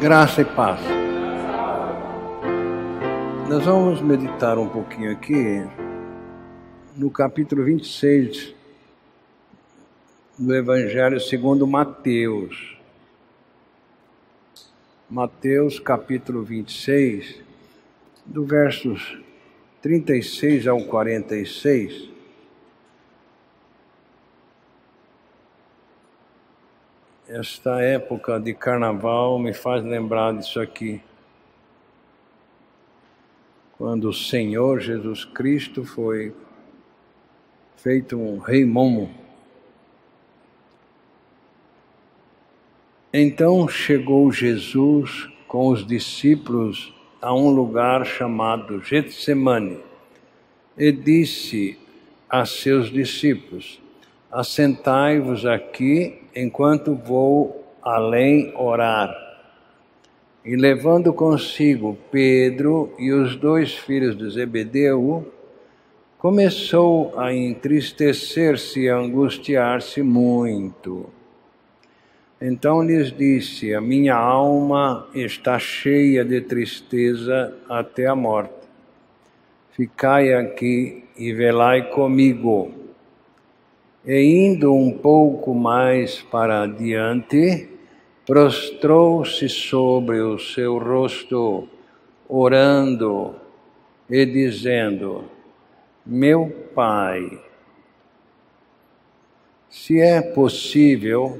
Graça e paz. Nós vamos meditar um pouquinho aqui no capítulo 26 do Evangelho segundo Mateus. Mateus, capítulo 26, do versos 36 ao 46. Esta época de carnaval me faz lembrar disso aqui. Quando o Senhor Jesus Cristo foi feito um rei momo. Então chegou Jesus com os discípulos a um lugar chamado Getsemane e disse a seus discípulos: assentai-vos aqui enquanto vou além orar. E levando consigo Pedro e os 2 filhos de Zebedeu, começou a entristecer-se e a angustiar-se muito. Então lhes disse: a minha alma está cheia de tristeza até a morte. Ficai aqui e velai comigo. E indo um pouco mais para adiante, prostrou-se sobre o seu rosto, orando e dizendo: meu Pai, se é possível,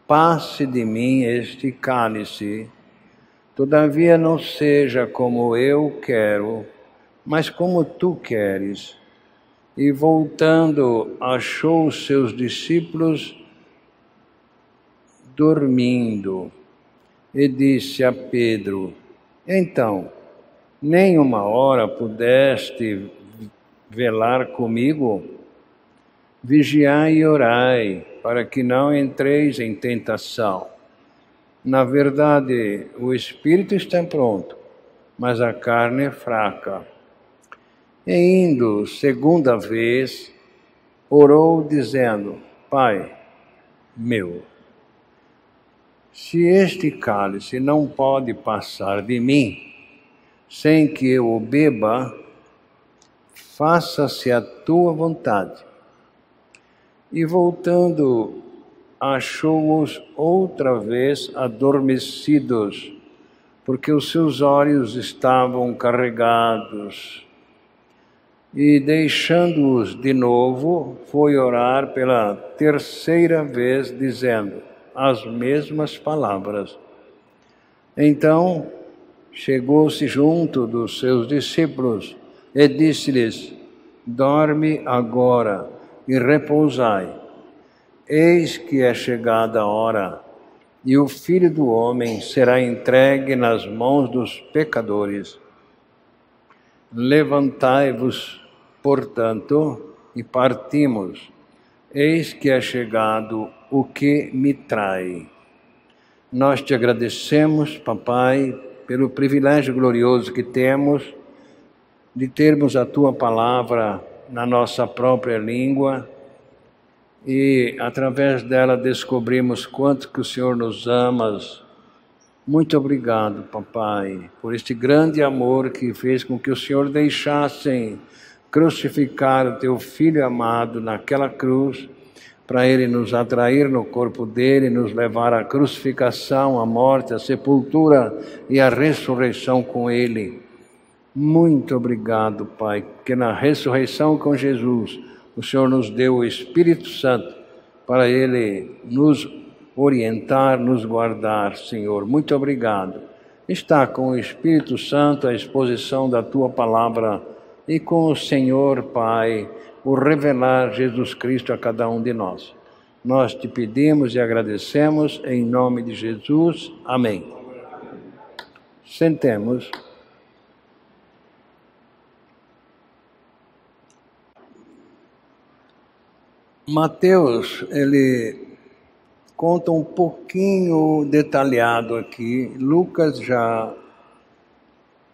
passe de mim este cálice, todavia não seja como eu quero, mas como tu queres. E voltando, achou os seus discípulos dormindo, e disse a Pedro: então, nem uma hora pudeste velar comigo? Vigiai e orai, para que não entreis em tentação. Na verdade, o espírito está pronto, mas a carne é fraca. E indo segunda vez, orou dizendo: Pai meu, se este cálice não pode passar de mim, sem que eu o beba, faça-se a tua vontade. E voltando, achou-os outra vez adormecidos, porque os seus olhos estavam carregados. E deixando-os de novo, foi orar pela terceira vez, dizendo as mesmas palavras. Então chegou-se junto dos seus discípulos e disse-lhes: dorme agora e repousai. Eis que é chegada a hora, e o Filho do Homem será entregue nas mãos dos pecadores. Levantai-vos, portanto, e partimos. Eis que é chegado o que me trai. Nós te agradecemos, Papai, pelo privilégio glorioso que temos de termos a tua palavra na nossa própria língua e, através dela, descobrimos quanto que o Senhor nos ama. Muito obrigado, Papai, por este grande amor que fez com que o Senhor deixasse crucificar o teu Filho amado naquela cruz, para Ele nos atrair no corpo dele, nos levar à crucificação, à morte, à sepultura e à ressurreição com Ele. Muito obrigado, Pai, que na ressurreição com Jesus, o Senhor nos deu o Espírito Santo para Ele nos orientar, nos guardar, Senhor. Muito obrigado. Está com o Espírito Santo a exposição da Tua Palavra e com o Senhor, Pai, o revelar Jesus Cristo a cada um de nós. Nós te pedimos e agradecemos em nome de Jesus. Amém. Sentemos. Mateus, ele conta um pouquinho detalhado aqui. Lucas já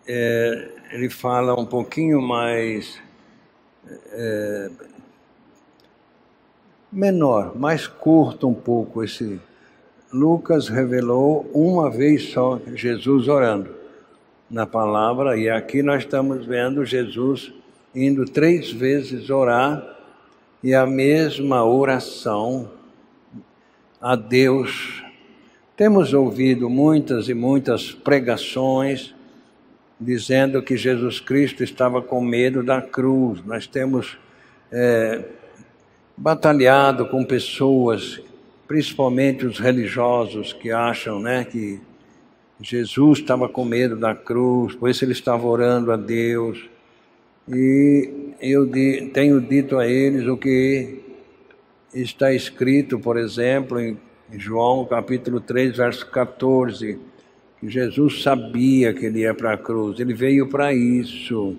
ele fala um pouquinho mais menor, mais curto um pouco Lucas revelou uma vez só Jesus orando na palavra, e aqui nós estamos vendo Jesus indo 3 vezes orar, e a mesma oração a Deus. Temos ouvido muitas e muitas pregações dizendo que Jesus Cristo estava com medo da cruz. Nós temos batalhado com pessoas, principalmente os religiosos, que acham, né, que Jesus estava com medo da cruz, por isso ele estava orando a Deus. E eu tenho dito a eles o que está escrito, por exemplo, em João capítulo 3, verso 14, que Jesus sabia que ele ia para a cruz, ele veio para isso,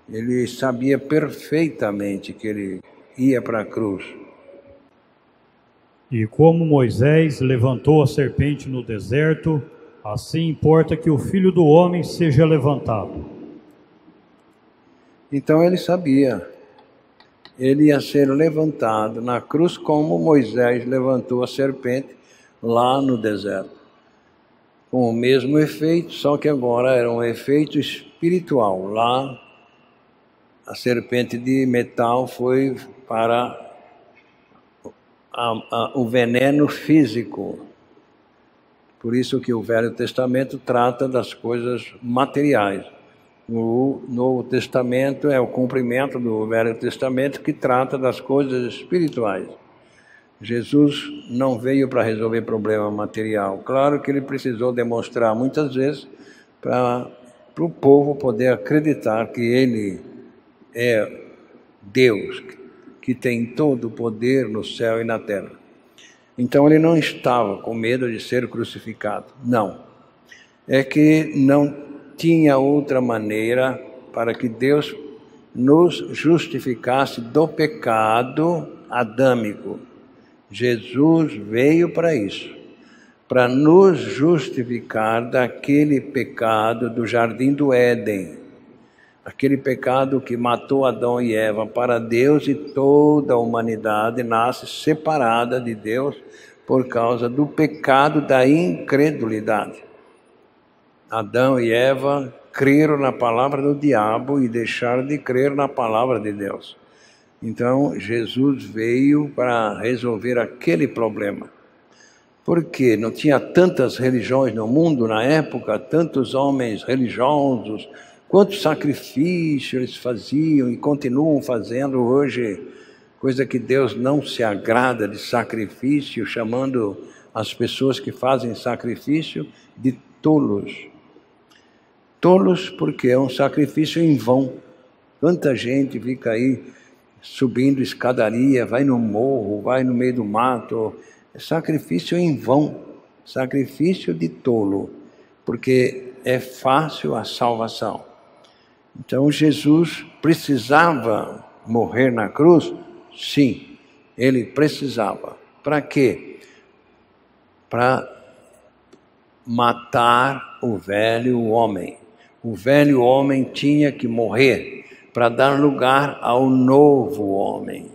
ele sabia perfeitamente que ele ia para a cruz. E como Moisés levantou a serpente no deserto, assim importa que o Filho do Homem seja levantado. Então ele sabia, ele ia ser levantado na cruz como Moisés levantou a serpente lá no deserto. Com o mesmo efeito, só que agora era um efeito espiritual. Lá a serpente de metal foi para o veneno físico. Por isso que o Velho Testamento trata das coisas materiais. O Novo Testamento é o cumprimento do Velho Testamento, que trata das coisas espirituais. Jesus não veio para resolver problema material. Claro que ele precisou demonstrar muitas vezes para o povo poder acreditar que ele é Deus, que tem todo o poder no céu e na terra. Então ele não estava com medo de ser crucificado. Não. É que não tinha outra maneira para que Deus nos justificasse do pecado adâmico. Jesus veio para isso, para nos justificar daquele pecado do Jardim do Éden, aquele pecado que matou Adão e Eva para Deus, e toda a humanidade nasce separada de Deus por causa do pecado da incredulidade. Adão e Eva creram na palavra do diabo e deixaram de crer na palavra de Deus. Então, Jesus veio para resolver aquele problema. Porque não tinha tantas religiões no mundo na época, tantos homens religiosos, quantos sacrifícios eles faziam e continuam fazendo hoje, coisa que Deus não se agrada de sacrifício, chamando as pessoas que fazem sacrifício de tolos. Tolos porque é um sacrifício em vão. Quanta gente fica aí subindo escadaria, vai no morro, vai no meio do mato. É sacrifício em vão, sacrifício de tolo, porque é fácil a salvação. Então Jesus precisava morrer na cruz? Sim, ele precisava. Para quê? Para matar o velho homem. O velho homem tinha que morrer para dar lugar ao novo homem,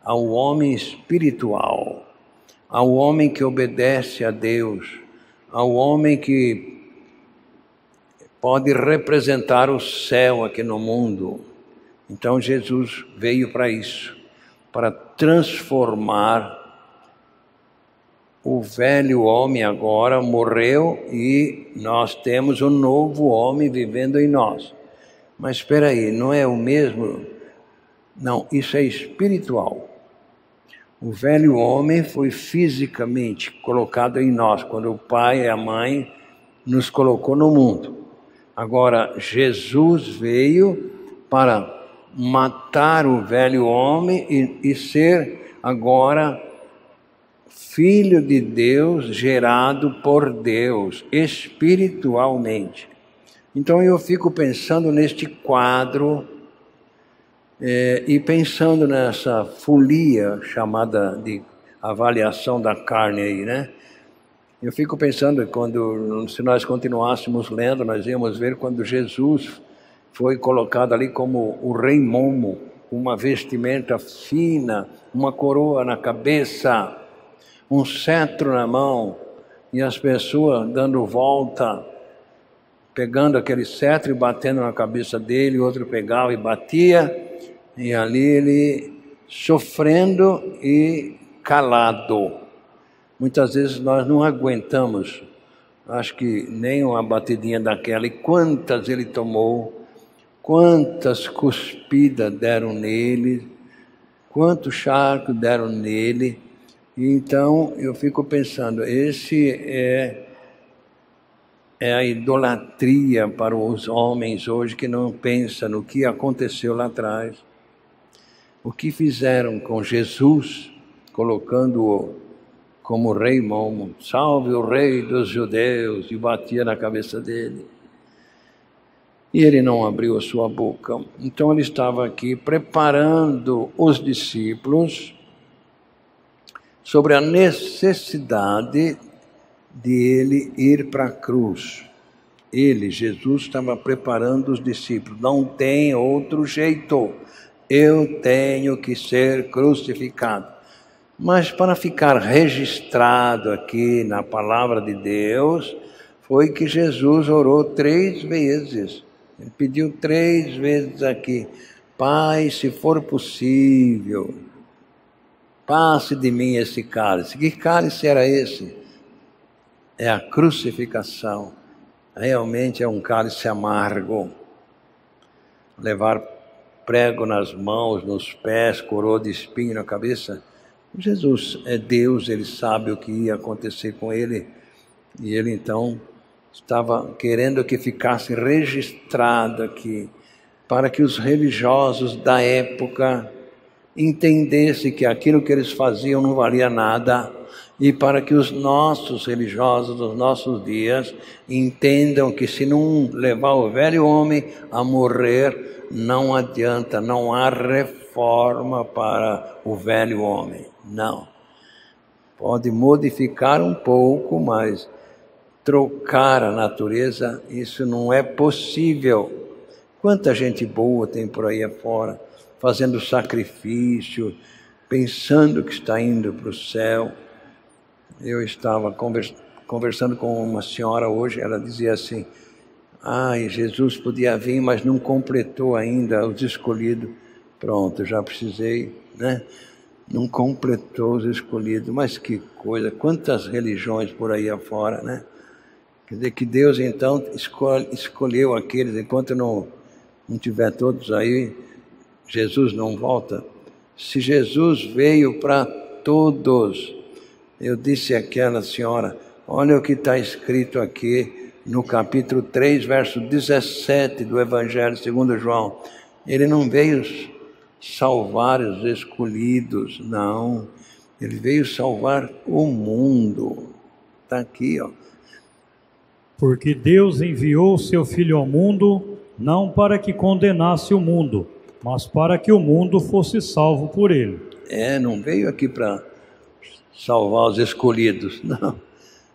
ao homem espiritual, ao homem que obedece a Deus, ao homem que pode representar o céu aqui no mundo. Então Jesus veio para isso, para transformar o velho homem. Agora morreu e nós temos um novo homem vivendo em nós. Mas espera aí, não é o mesmo? Não, isso é espiritual. O velho homem foi fisicamente colocado em nós, quando o pai e a mãe nos colocou no mundo. Agora, Jesus veio para matar o velho homem e ser agora filho de Deus, gerado por Deus, espiritualmente. Então eu fico pensando neste quadro e pensando nessa folia chamada de avaliação da carne aí, né? Eu fico pensando se nós continuássemos lendo, nós íamos ver quando Jesus foi colocado ali como o rei Momo, uma vestimenta fina, uma coroa na cabeça, um cetro na mão, e as pessoas dando volta, pegando aquele cetro e batendo na cabeça dele, o outro pegava e batia, e ali ele sofrendo e calado. Muitas vezes nós não aguentamos, acho que nem uma batidinha daquela, e quantas ele tomou, quantas cuspidas deram nele, quantos charcos deram nele. Então eu fico pensando, esse é a idolatria para os homens hoje que não pensam no que aconteceu lá atrás. O que fizeram com Jesus, colocando-o como rei momo, salve o rei dos judeus, e batia na cabeça dele. E ele não abriu a sua boca. Então ele estava aqui preparando os discípulos sobre a necessidade de ele ir para a cruz. Ele, Jesus, estava preparando os discípulos. Não tem outro jeito. Eu tenho que ser crucificado. Mas para ficar registrado aqui na palavra de Deus, foi que Jesus orou 3 vezes. Ele pediu 3 vezes aqui: Pai, se for possível, passe de mim esse cálice. Que cálice era esse? É a crucificação. Realmente é um cálice amargo. Levar prego nas mãos, nos pés, coroa de espinho na cabeça. Jesus é Deus, ele sabe o que ia acontecer com ele. E ele então estava querendo que ficasse registrado aqui, para que os religiosos da época entendessem que aquilo que eles faziam não valia nada, e para que os nossos religiosos dos nossos dias entendam que se não levar o velho homem a morrer, não adianta, não há reforma para o velho homem, não. Pode modificar um pouco, mas trocar a natureza, isso não é possível. Quanta gente boa tem por aí afora, fazendo sacrifício, pensando que está indo para o céu. Eu estava conversando com uma senhora hoje, ela dizia assim: Jesus podia vir, mas não completou ainda os escolhidos. Pronto, já precisei, né? Não completou os escolhidos, mas que coisa, quantas religiões por aí afora, né? Quer dizer que Deus então escolheu aqueles, enquanto não tiver todos aí, Jesus não volta. Se Jesus veio para todos, eu disse àquela senhora, olha o que está escrito aqui no capítulo 3, verso 17 do Evangelho segundo João. Ele não veio salvar os escolhidos, não. Ele veio salvar o mundo. Está aqui, ó. Porque Deus enviou o seu Filho ao mundo, não para que condenasse o mundo, mas para que o mundo fosse salvo por ele. Não veio aqui para salvar os escolhidos, não.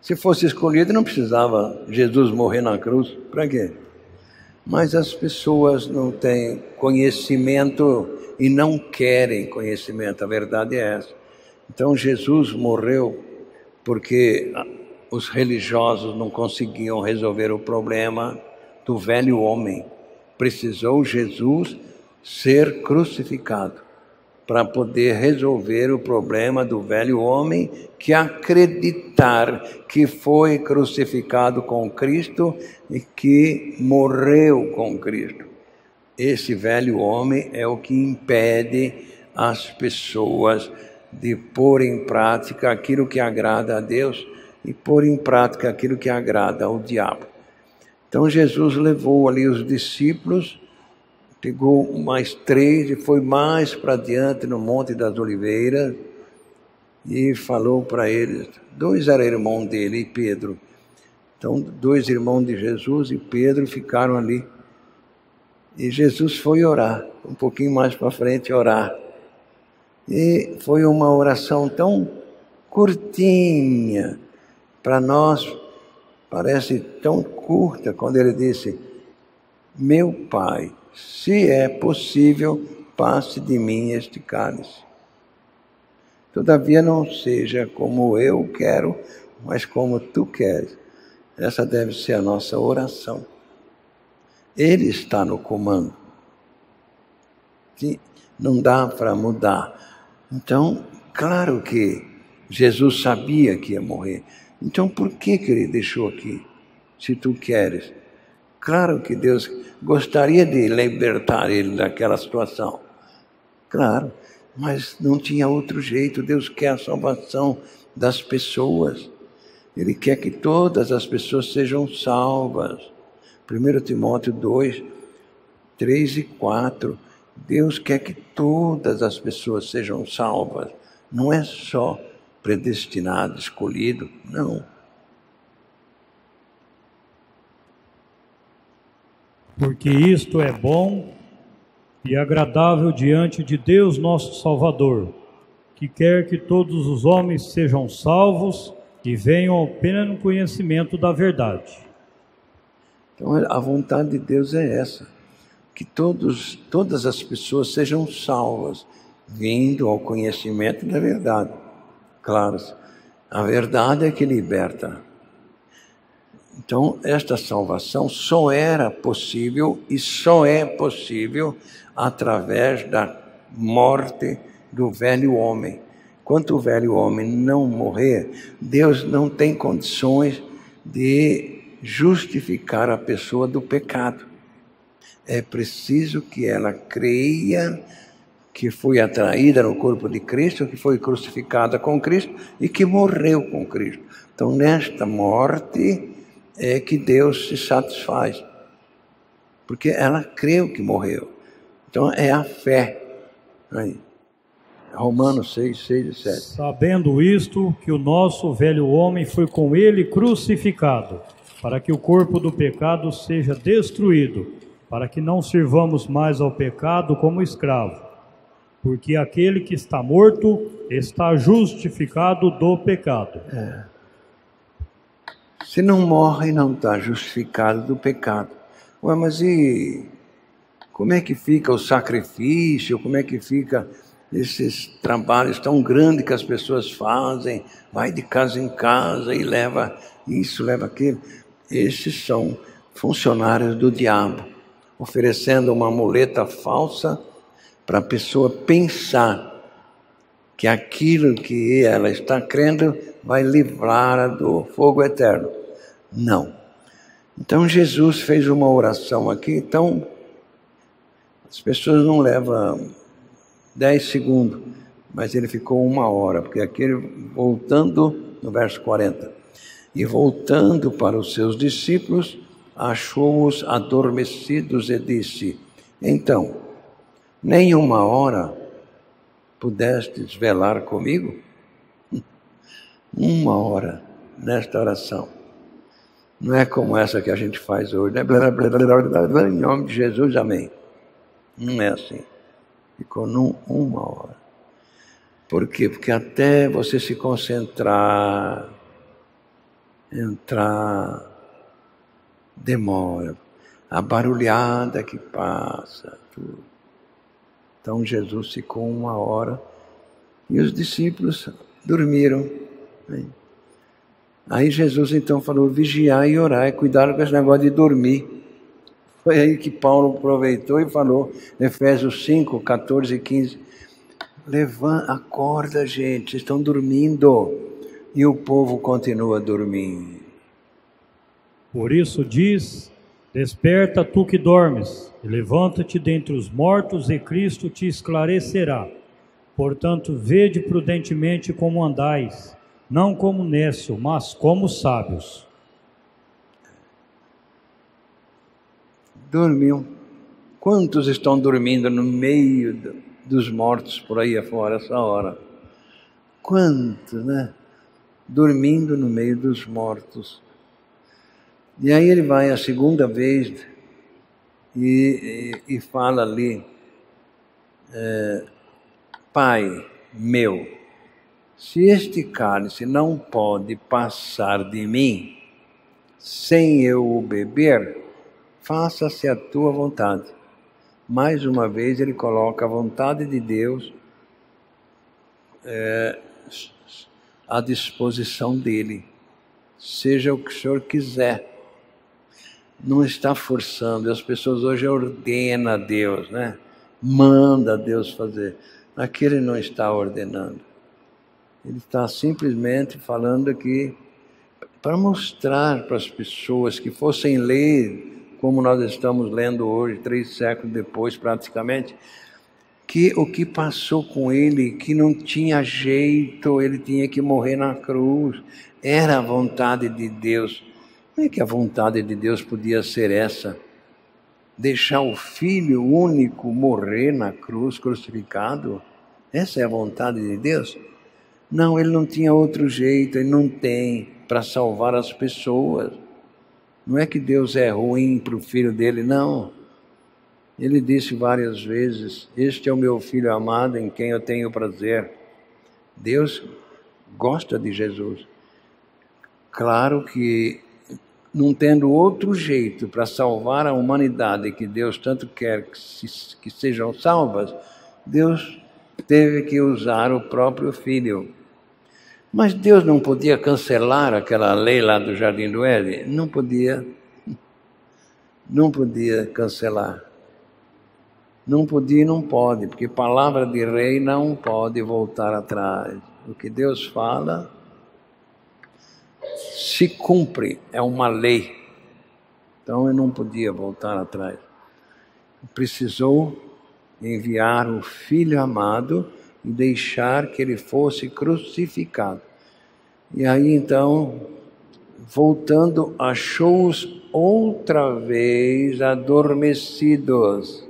Se fosse escolhido, não precisava Jesus morrer na cruz. Para quê? Mas as pessoas não têm conhecimento e não querem conhecimento. A verdade é essa. Então Jesus morreu porque os religiosos não conseguiam resolver o problema do velho homem. Precisou Jesus ser crucificado para poder resolver o problema do velho homem, que acreditar que foi crucificado com Cristo e que morreu com Cristo. Esse velho homem é o que impede as pessoas de pôr em prática aquilo que agrada a Deus e pôr em prática aquilo que agrada ao diabo. Então Jesus levou ali os discípulos, pegou mais 3 e foi mais para diante no Monte das Oliveiras e falou para eles. 2 eram irmãos dele e Pedro. Então 2 irmãos de Jesus e Pedro ficaram ali. E Jesus foi orar, um pouquinho mais para frente orar. E foi uma oração tão curtinha, para nós parece tão curta, quando ele disse: meu Pai, se é possível, passe de mim este cálice. Todavia não seja como eu quero, mas como tu queres. Essa deve ser a nossa oração. Ele está no comando. Que não dá para mudar. Então, claro que Jesus sabia que ia morrer. Então, por que ele deixou aqui? Se tu queres. Claro que Deus gostaria de libertar ele daquela situação. Claro, mas não tinha outro jeito. Deus quer a salvação das pessoas. Ele quer que todas as pessoas sejam salvas. 1 Timóteo 2, 3 e 4. Deus quer que todas as pessoas sejam salvas. Não é só predestinado, escolhido, não. Porque isto é bom e agradável diante de Deus nosso Salvador, que quer que todos os homens sejam salvos e venham ao pleno conhecimento da verdade. Então a vontade de Deus é essa, que todas as pessoas sejam salvas, vindo ao conhecimento da verdade. Claro, a verdade é que liberta. Então, esta salvação só era possível e só é possível através da morte do velho homem. Enquanto o velho homem não morrer, Deus não tem condições de justificar a pessoa do pecado. É preciso que ela creia que foi atraída no corpo de Cristo, que foi crucificada com Cristo e que morreu com Cristo. Então, nesta morte é que Deus se satisfaz, porque ela creu que morreu. Então, é a fé. Aí. Romanos 6, 6 e 7. Sabendo isto, que o nosso velho homem foi com ele crucificado, para que o corpo do pecado seja destruído, para que não sirvamos mais ao pecado como escravo, porque aquele que está morto está justificado do pecado. Se não morre, não está justificado do pecado. Ué, mas e como é que fica o sacrifício? Como é que fica esses trabalhos tão grandes que as pessoas fazem? Vai de casa em casa e leva isso, leva aquilo. Esses são funcionários do diabo, oferecendo uma muleta falsa para a pessoa pensar que aquilo que ela está crendo vai livrá-la do fogo eterno. Não. Então Jesus fez uma oração aqui, então as pessoas não levam 10 segundos, mas ele ficou 1 hora, porque aqui ele, voltando no verso 40, e voltando para os seus discípulos, achou-os adormecidos e disse: então, nem 1 hora pudestes velar comigo? 1 hora nesta oração. Não é como essa que a gente faz hoje, né? Em nome de Jesus, amém. Não é assim. Ficou 1 hora. Por quê? Porque até você se concentrar, entrar, demora. A barulhada que passa, tudo. Então Jesus ficou 1 hora e os discípulos dormiram. Aí Jesus então falou: vigiar e orar, cuidado com esse negócio de dormir. Foi aí que Paulo aproveitou e falou, Efésios 5, 14 e 15, levanta, acorda gente, vocês estão dormindo, e o povo continua dormindo. Por isso diz: desperta tu que dormes, e levanta-te dentre os mortos, e Cristo te esclarecerá. Portanto, vede prudentemente como andais, não como nécio, mas como sábios. Dormiu. Quantos estão dormindo no meio dos mortos por aí afora essa hora? Quantos, né? Dormindo no meio dos mortos. E aí ele vai a segunda vez e fala ali: Pai meu, se este cálice não pode passar de mim sem eu o beber, faça-se a tua vontade. Mais uma vez ele coloca a vontade de Deus à disposição dele. seja o que o Senhor quiser. Não está forçando. As pessoas hoje ordenam a Deus, né? Manda a Deus fazer. Aqui ele não está ordenando. Ele está simplesmente falando aqui para mostrar para as pessoas que fossem ler, como nós estamos lendo hoje, 3 séculos depois praticamente, que o que passou com ele, que não tinha jeito, ele tinha que morrer na cruz, era a vontade de Deus. Como é que a vontade de Deus podia ser essa? Deixar o Filho único morrer na cruz, crucificado? Essa é a vontade de Deus? Não, ele não tinha outro jeito, ele não tem para salvar as pessoas. Não é que Deus é ruim para o Filho dele, não. Ele disse várias vezes, este é o meu Filho amado em quem eu tenho prazer. Deus gosta de Jesus. Claro que, não tendo outro jeito para salvar a humanidade que Deus tanto quer que sejam salvas, Deus teve que usar o próprio Filho. Mas Deus não podia cancelar aquela lei lá do Jardim do Éden? Não podia. Não podia cancelar. Não podia e não pode, porque palavra de rei não pode voltar atrás. O que Deus fala se cumpre, é uma lei. Então ele não podia voltar atrás. Precisou enviar o Filho amado e deixar que ele fosse crucificado. E aí então, voltando, achou-os outra vez adormecidos,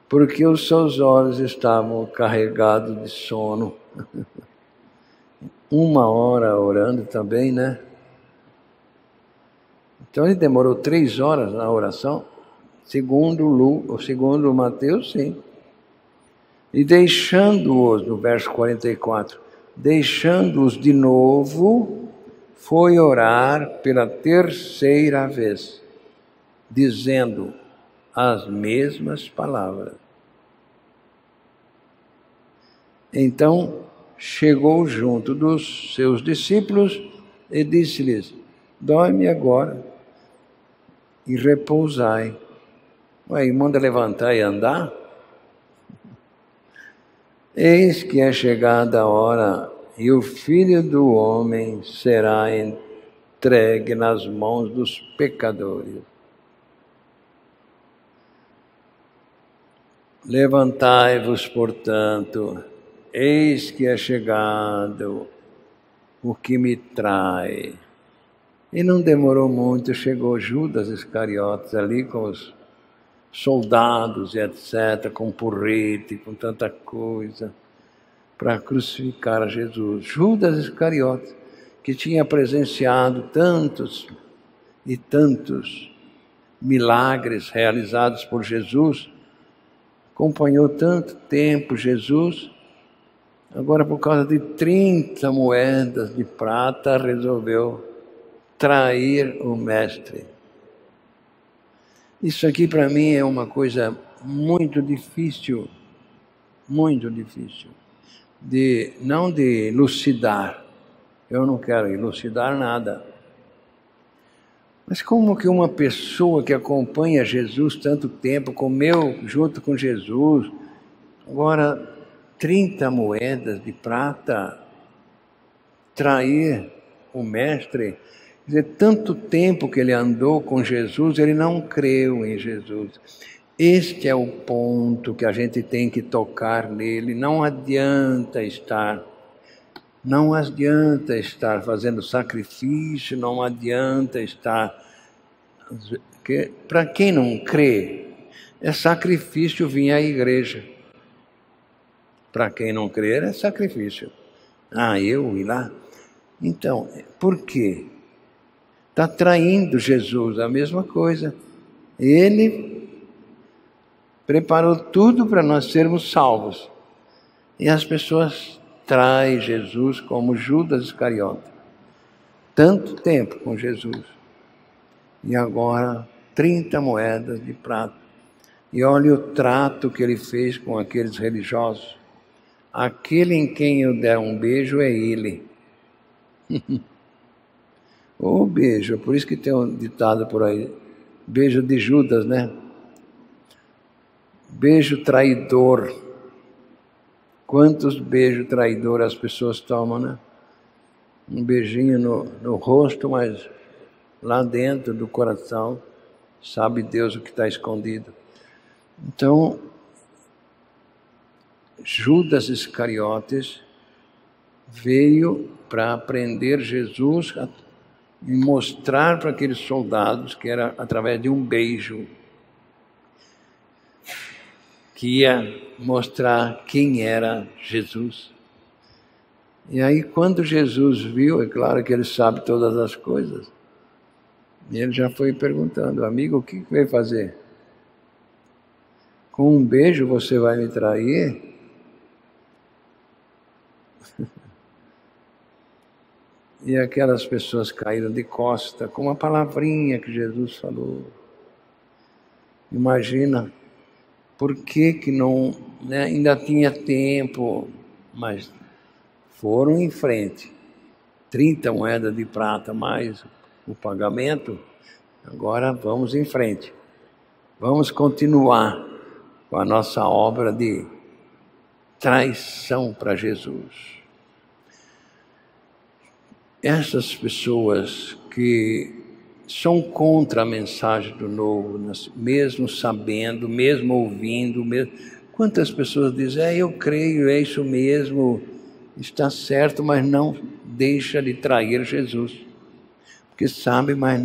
porque os seus olhos estavam carregados de sono. 1 hora orando também, né? Então ele demorou 3 horas na oração, segundo Mateus, sim. E deixando-os, no verso 44, deixando-os de novo, foi orar pela 3ª vez, dizendo as mesmas palavras. Então chegou junto dos seus discípulos e disse-lhes, dorme agora e repousai. Aí manda levantar e andar? Eis que é chegada a hora e o Filho do Homem será entregue nas mãos dos pecadores. Levantai-vos, portanto, eis que é chegado o que me trai. E não demorou muito, chegou Judas Iscariotes ali com os soldados e etc., com porrete, com tanta coisa, para crucificar a Jesus. Judas Iscariotes, que tinha presenciado tantos e tantos milagres realizados por Jesus, acompanhou tanto tempo Jesus, agora por causa de 30 moedas de prata resolveu trair o mestre. Isso aqui para mim é uma coisa muito difícil, não de elucidar. Eu não quero elucidar nada. Mas como que uma pessoa que acompanha Jesus tanto tempo, comeu junto com Jesus, agora 30 moedas de prata, trair o mestre? Quer dizer, tanto tempo que ele andou com Jesus, ele não creu em Jesus. Este é o ponto que a gente tem que tocar nele. Não adianta estar fazendo sacrifício, não adianta estar... Para quem não crê, é sacrifício vir à igreja. Para quem não crê, é sacrifício. Eu ir lá? Então, por quê? Está traindo Jesus, a mesma coisa. Ele preparou tudo para nós sermos salvos. E as pessoas traem Jesus como Judas Iscariote. Tanto tempo com Jesus. E agora 30 moedas de prata. E olha o trato que ele fez com aqueles religiosos. Aquele em quem eu der um beijo é ele. Ô beijo, por isso que tem um ditado por aí, beijo de Judas, né? Beijo traidor. Quantos beijos traidores as pessoas tomam, né? Um beijinho no rosto, mas lá dentro do coração, sabe Deus o que está escondido. Então, Judas Iscariotes veio para prender Jesus e mostrar para aqueles soldados que era através de um beijo que ia mostrar quem era Jesus. E aí, quando Jesus viu, é claro que ele sabe todas as coisas, e ele já foi perguntando: amigo, o que veio fazer? Com um beijo você vai me trair? E aquelas pessoas caíram de costa com uma palavrinha que Jesus falou. Imagina, por que não, né, ainda tinha tempo, mas foram em frente. 30 moedas de prata mais o pagamento, agora vamos em frente. Vamos continuar com a nossa obra de traição para Jesus. Essas pessoas que são contra a mensagem do novo, mesmo sabendo, mesmo ouvindo, quantas pessoas dizem, eu creio, é isso mesmo, está certo, mas não deixa de trair Jesus, porque sabe, mas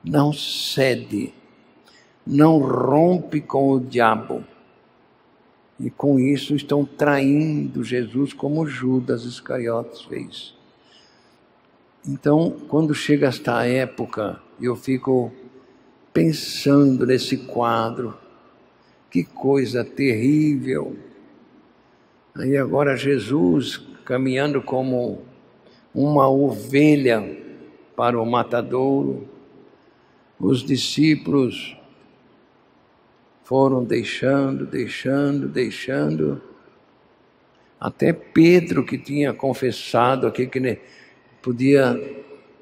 não cede, não rompe com o diabo, e com isso estão traindo Jesus como Judas Iscariotes fez. Então, quando chega esta época, eu fico pensando nesse quadro, que coisa terrível. Aí agora Jesus caminhando como uma ovelha para o matadouro, os discípulos foram deixando, até Pedro, que tinha confessado aqui que podia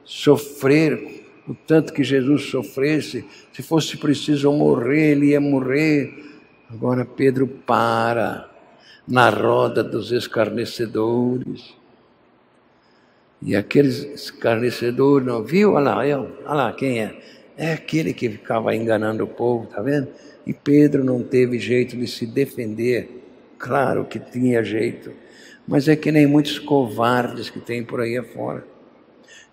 sofrer o tanto que Jesus sofresse, se fosse preciso morrer, ele ia morrer. Agora Pedro para na roda dos escarnecedores, e aqueles escarnecedores não viu? Olha lá quem é? É aquele que ficava enganando o povo, tá vendo? E Pedro não teve jeito de se defender. Claro que tinha jeito, mas é que nem muitos covardes que tem por aí afora.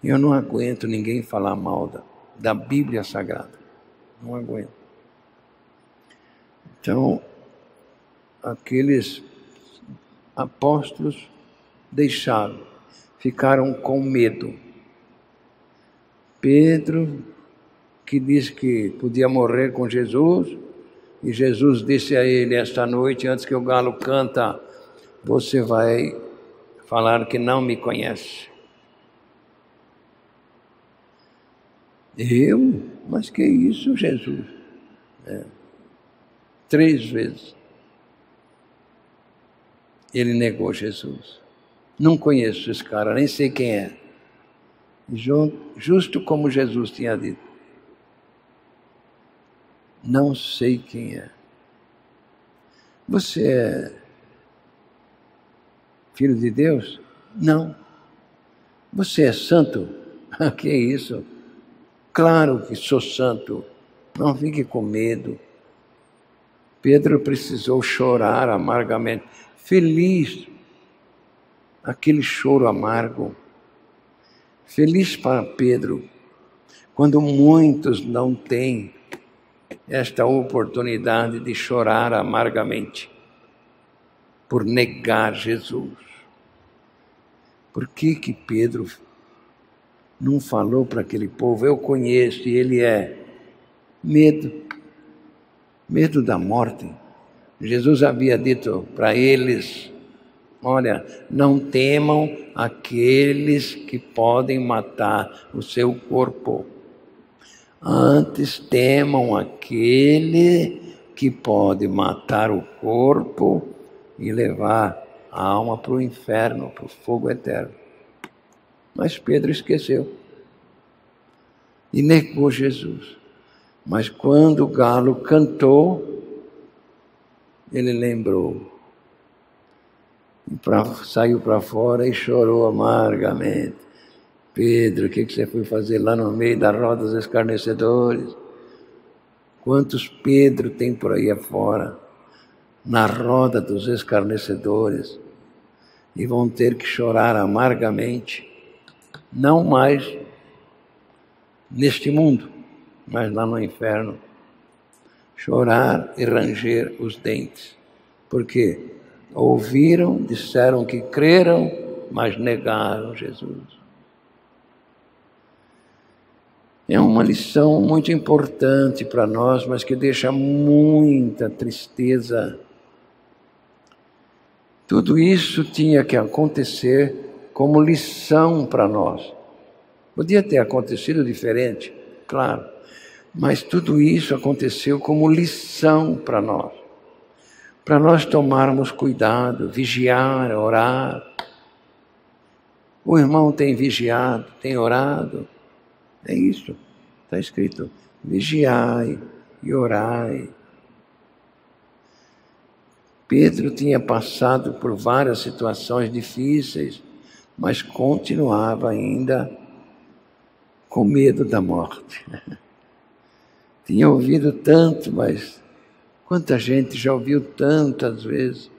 Eu não aguento ninguém falar mal da Bíblia Sagrada. Não aguento. Então, aqueles apóstolos ficaram com medo. Pedro, que disse que podia morrer com Jesus, e Jesus disse a ele, esta noite, antes que o galo canta, você vai falar que não me conhece. Eu? Mas que isso, Jesus? 3 vezes. Ele negou Jesus. Não conheço esse cara, nem sei quem é. Justo como Jesus tinha dito. Não sei quem é. Você é filho de Deus? Não. Você é santo? Que isso? Claro que sou santo. Não fique com medo. Pedro precisou chorar amargamente. Feliz, aquele choro amargo. Feliz para Pedro, quando muitos não têm esta oportunidade de chorar amargamente por negar Jesus. Por que Pedro não falou para aquele povo? Eu conheço, e ele é medo da morte. Jesus havia dito para eles, olha, não temam aqueles que podem matar o seu corpo. Antes temam aquele que pode matar o corpo e levar a alma para o inferno, para o fogo eterno. Mas Pedro esqueceu e negou Jesus. Mas quando o galo cantou, ele lembrou. E saiu para fora e chorou amargamente. Pedro, o que você foi fazer lá no meio da roda dos escarnecedores? Quantos Pedro tem por aí afora, na roda dos escarnecedores, e vão ter que chorar amargamente, não mais neste mundo, mas lá no inferno, chorar e ranger os dentes. Por quê? Ouviram, disseram que creram, mas negaram Jesus. É uma lição muito importante para nós, mas que deixa muita tristeza. Tudo isso tinha que acontecer como lição para nós. Podia ter acontecido diferente, claro, mas tudo isso aconteceu como lição para nós tomarmos cuidado, vigiar, orar. O irmão tem vigiado, tem orado. É isso, está escrito, vigiai e orai. Pedro tinha passado por várias situações difíceis, mas continuava ainda com medo da morte. Tinha ouvido tanto, mas quanta gente já ouviu tantas vezes.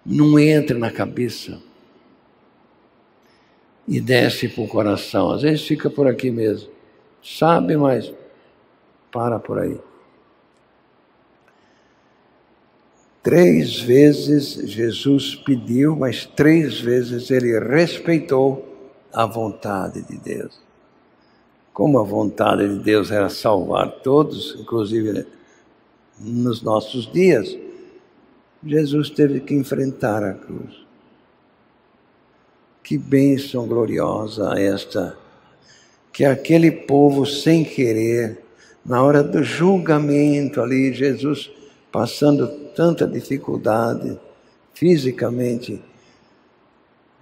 Não entra na cabeça e desce para o coração. Às vezes fica por aqui mesmo. Sabe, mas para por aí. 3 vezes Jesus pediu, mas 3 vezes ele respeitou a vontade de Deus. Como a vontade de Deus era salvar todos, inclusive nos nossos dias, Jesus teve que enfrentar a cruz. Que bênção gloriosa esta, que aquele povo sem querer, na hora do julgamento ali, Jesus passando tanta dificuldade fisicamente,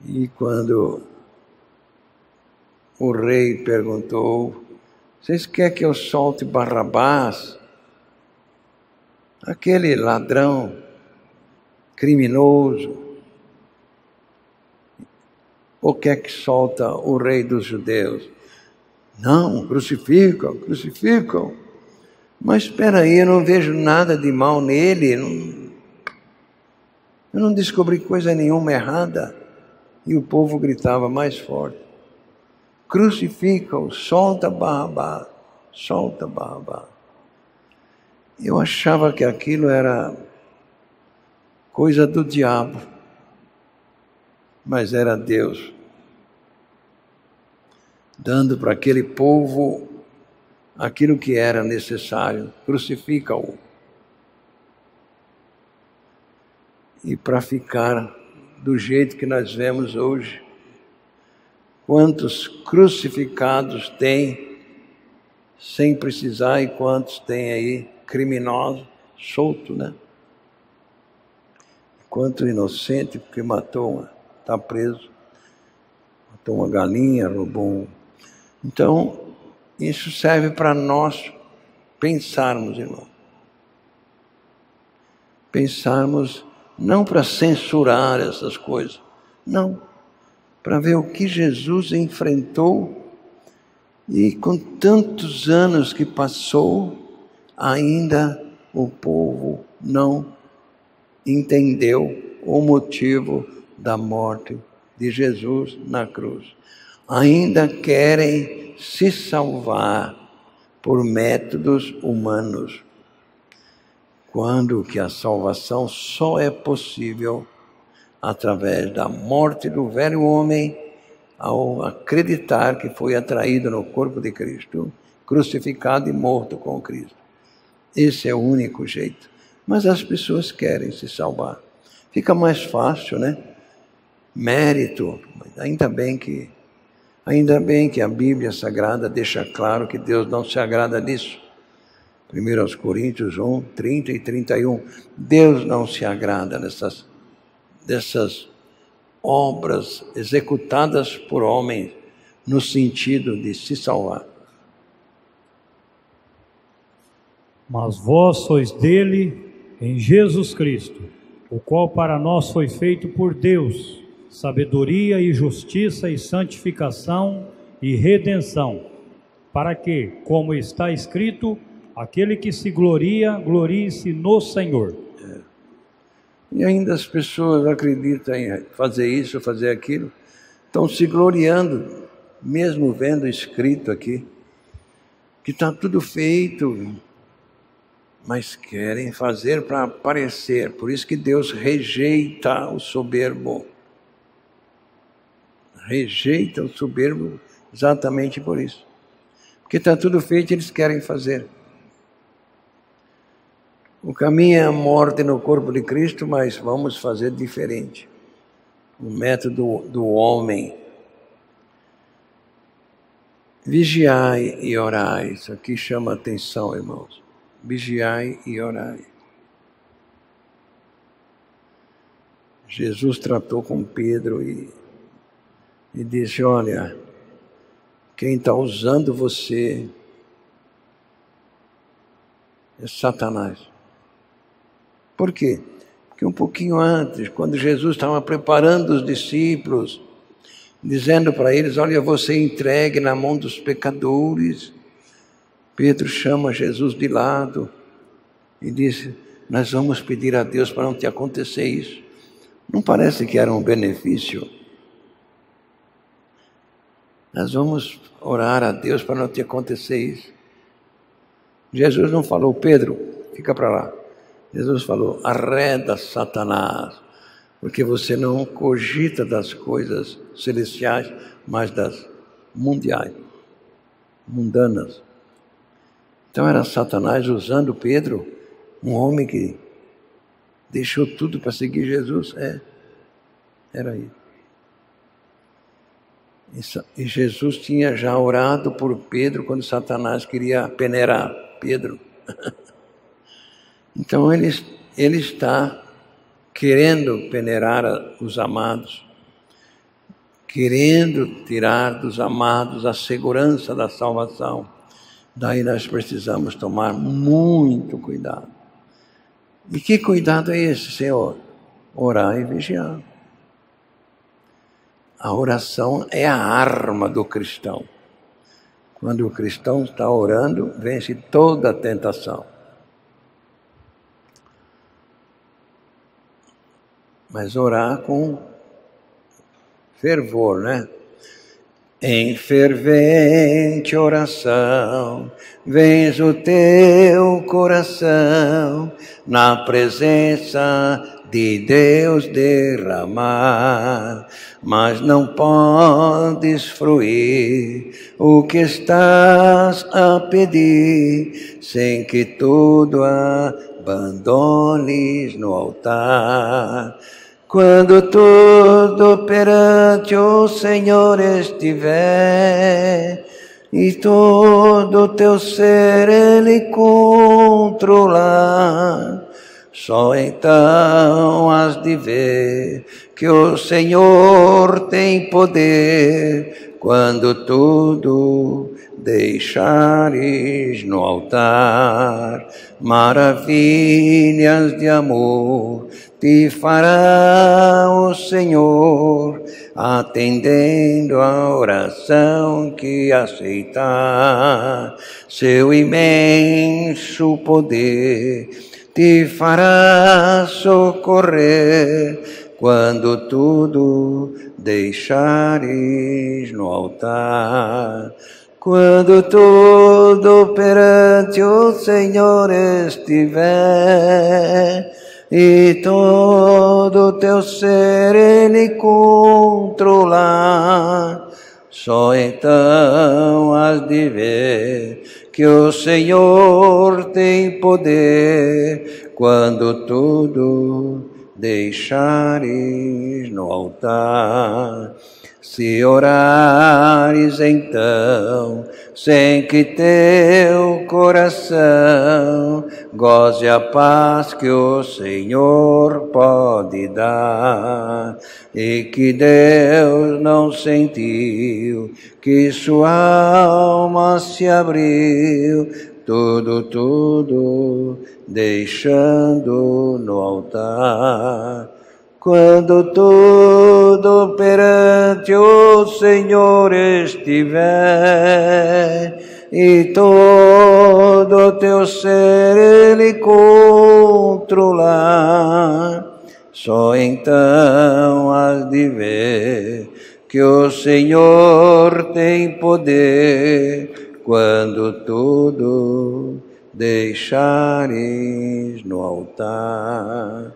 e quando o rei perguntou, vocês querem que eu solte Barrabás? Aquele ladrão, criminoso, ou quer que solta o rei dos judeus? Não, crucificam, crucificam. Mas espera aí, eu não vejo nada de mal nele. Eu não descobri coisa nenhuma errada. E o povo gritava mais forte. Crucifica-o, solta Barrabás, solta Barrabás. Eu achava que aquilo era coisa do diabo. Mas era Deus dando para aquele povo aquilo que era necessário. Crucifica-o. E para ficar do jeito que nós vemos hoje, quantos crucificados tem sem precisar e quantos tem aí criminosos solto, né? Quanto inocente porque matou, está preso, matou uma galinha, roubou. Então, isso serve para nós pensarmos, irmão. Pensarmos não para censurar essas coisas, não, para ver o que Jesus enfrentou e com tantos anos que passou, ainda o povo não entendeu o motivo da morte de Jesus na cruz. Ainda querem se salvar por métodos humanos, quando que a salvação só é possível através da morte do velho homem, ao acreditar que foi atraído no corpo de Cristo, crucificado e morto com Cristo. Esse é o único jeito. Mas as pessoas querem se salvar. Fica mais fácil, né? Mérito. Ainda bem que a Bíblia Sagrada deixa claro que Deus não se agrada disso. 1 Coríntios 1, 30 e 31. Deus não se agrada dessas obras executadas por homens no sentido de se salvar. Mas vós sois dele em Jesus Cristo, o qual para nós foi feito por Deus, sabedoria e justiça e santificação e redenção, para que, como está escrito, aquele que se gloria, glorie-se no Senhor. E ainda as pessoas acreditam em fazer isso, fazer aquilo, estão se gloriando, mesmo vendo escrito aqui, que está tudo feito, mas querem fazer para aparecer. Por isso que Deus rejeita o soberbo. Rejeita o soberbo exatamente por isso. Porque está tudo feito e eles querem fazer. O caminho é a morte no corpo de Cristo, mas vamos fazer diferente. O método do homem. Vigiai e orai. Isso aqui chama atenção, irmãos. Vigiai e orai. Jesus tratou com Pedro e disse, olha, quem está usando você é Satanás. Por quê? Porque um pouquinho antes, quando Jesus estava preparando os discípulos, dizendo para eles, olha, eu vou ser entregue na mão dos pecadores, Pedro chama Jesus de lado e disse, nós vamos pedir a Deus para não te acontecer isso. Não parece que era um benefício? Nós vamos orar a Deus para não te acontecer isso. Jesus não falou, Pedro, fica para lá. Jesus falou, arreda Satanás, porque você não cogita das coisas celestiais, mas das mundiais, mundanas. Então era Satanás usando Pedro, um homem que deixou tudo para seguir Jesus. Era isso. E Jesus tinha já orado por Pedro quando Satanás queria peneirar Pedro. Então ele está querendo peneirar os amados, querendo tirar dos amados a segurança da salvação. Daí nós precisamos tomar muito cuidado. E que cuidado é esse, Senhor? Orar e vigiar. A oração é a arma do cristão. Quando o cristão está orando, vence toda a tentação. Mas orar com fervor, né? Em fervente oração, vens o teu coração, na presença de Deus derramar, mas não podes fruir o que estás a pedir, sem que tudo abandones no altar. Quando tudo perante o Senhor estiver, e todo teu ser Ele controlar, só então has de ver que o Senhor tem poder, quando tudo deixares no altar. Maravilhas de amor te fará o Senhor, atendendo a oração que aceitar. Seu imenso poder te fará socorrer, quando tudo deixares no altar. Quando tudo perante o Senhor estiver, e todo teu ser Ele controlar, só então has de ver que o Senhor tem poder, quando tudo deixares no altar. Se orares então sem que teu coração goze a paz que o Senhor pode dar, e que Deus não sentiu, que sua alma se abriu, tudo deixando no altar. Quando tudo perante o Senhor estiver, e todo teu ser Ele controlar, só então has de ver que o Senhor tem poder, quando tudo deixares no altar.